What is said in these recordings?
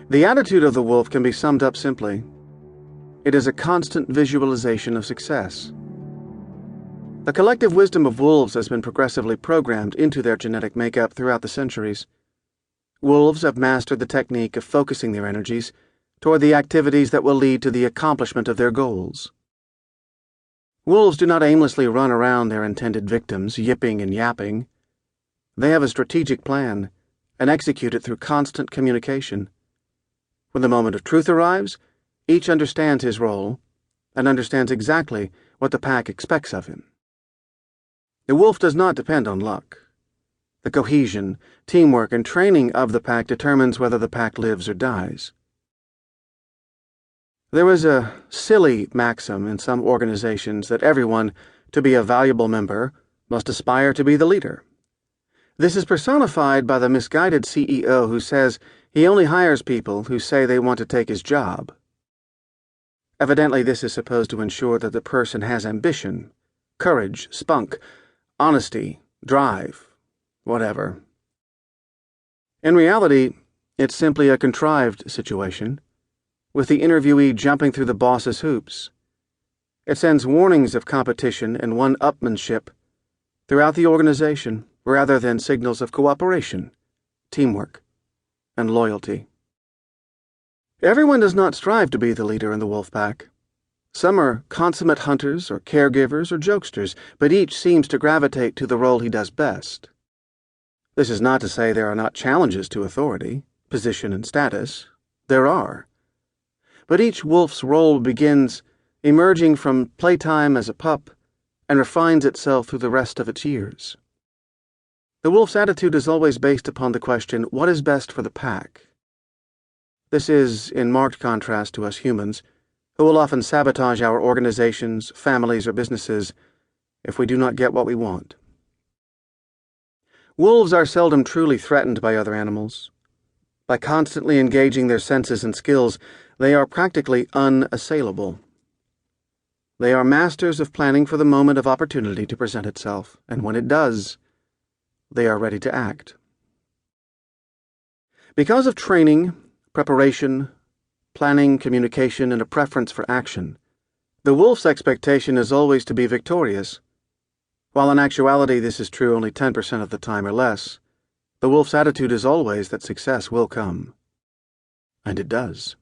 The attitude of the wolf can be summed up simply. It is a constant visualization of success. The collective wisdom of wolves has been progressively programmed into their genetic makeup throughout the centuries. Wolves have mastered the technique of focusing their energies toward the activities that will lead to the accomplishment of their goals. Wolves do not aimlessly run around their intended victims, yipping and yapping. They have a strategic plan and execute it through constant communication. When the moment of truth arrives, each understands his role and understands exactly what the pack expects of him. The wolf does not depend on luck. The cohesion, teamwork, and training of the pack determines whether the pack lives or dies. There is a silly maxim in some organizations that everyone, to be a valuable member, must aspire to be the leader. This is personified by the misguided CEO who says he only hires people who say they want to take his job. Evidently, this is supposed to ensure that the person has ambition, courage, spunk, honesty, drive, whatever. In reality, it's simply a contrived situation, with the interviewee jumping through the boss's hoops. It sends warnings of competition and one-upmanship throughout the organization rather than signals of cooperation, teamwork, and loyalty. Everyone does not strive to be the leader in the wolf pack. Some are consummate hunters or caregivers or jokesters, but each seems to gravitate to the role he does best. This is not to say there are not challenges to authority, position, and status. There are. But each wolf's role begins emerging from playtime as a pup and refines itself through the rest of its years. The wolf's attitude is always based upon the question, what is best for the pack? This is in marked contrast to us humans, who will often sabotage our organizations, families, or businesses if we do not get what we want. Wolves are seldom truly threatened by other animals. By constantly engaging their senses and skills, they are practically unassailable. They are masters of planning for the moment of opportunity to present itself, and when it does, they are ready to act. Because of training, preparation, planning, communication, and a preference for action, the wolf's expectation is always to be victorious. While in actuality this is true only 10% of the time or less, the wolf's attitude is always that success will come. And it does.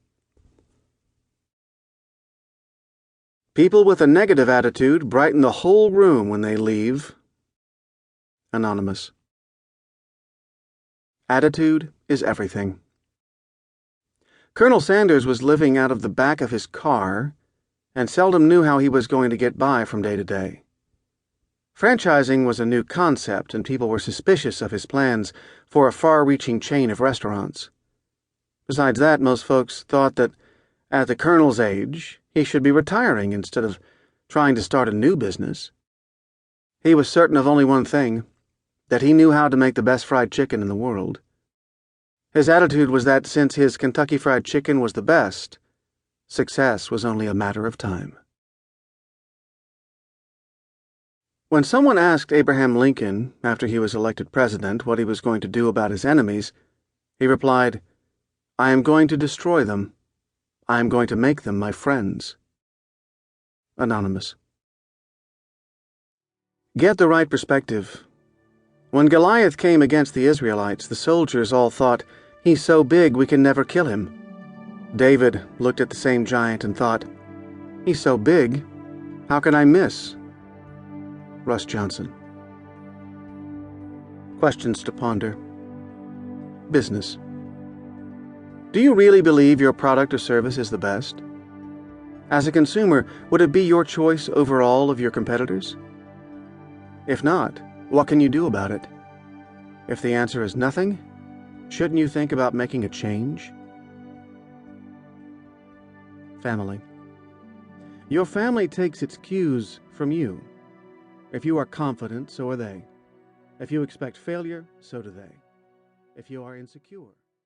People with a negative attitude brighten the whole room when they leave. Anonymous. Attitude is everything. Colonel Sanders was living out of the back of his car and seldom knew how he was going to get by from day to day. Franchising was a new concept, and people were suspicious of his plans for a far-reaching chain of restaurants. Besides that, most folks thought that, at the Colonel's age, he should be retiring instead of trying to start a new business. He was certain of only one thing, that he knew how to make the best fried chicken in the world. His attitude was that since his Kentucky Fried Chicken was the best, success was only a matter of time. When someone asked Abraham Lincoln, after he was elected president, what he was going to do about his enemies, he replied, "I am going to destroy them. I am going to make them my friends." Anonymous. Get the right perspective. When Goliath came against the Israelites, the soldiers all thought, "He's so big we can never kill him." David looked at the same giant and thought, "He's so big, how can I miss?" Russ Johnson. Questions to ponder. Business. Do you really believe your product or service is the best? As a consumer, would it be your choice over all of your competitors? If not, what can you do about it? If the answer is nothing, shouldn't you think about making a change? Family. Your family takes its cues from you. If you are confident, so are they. If you expect failure, so do they. If you are insecure,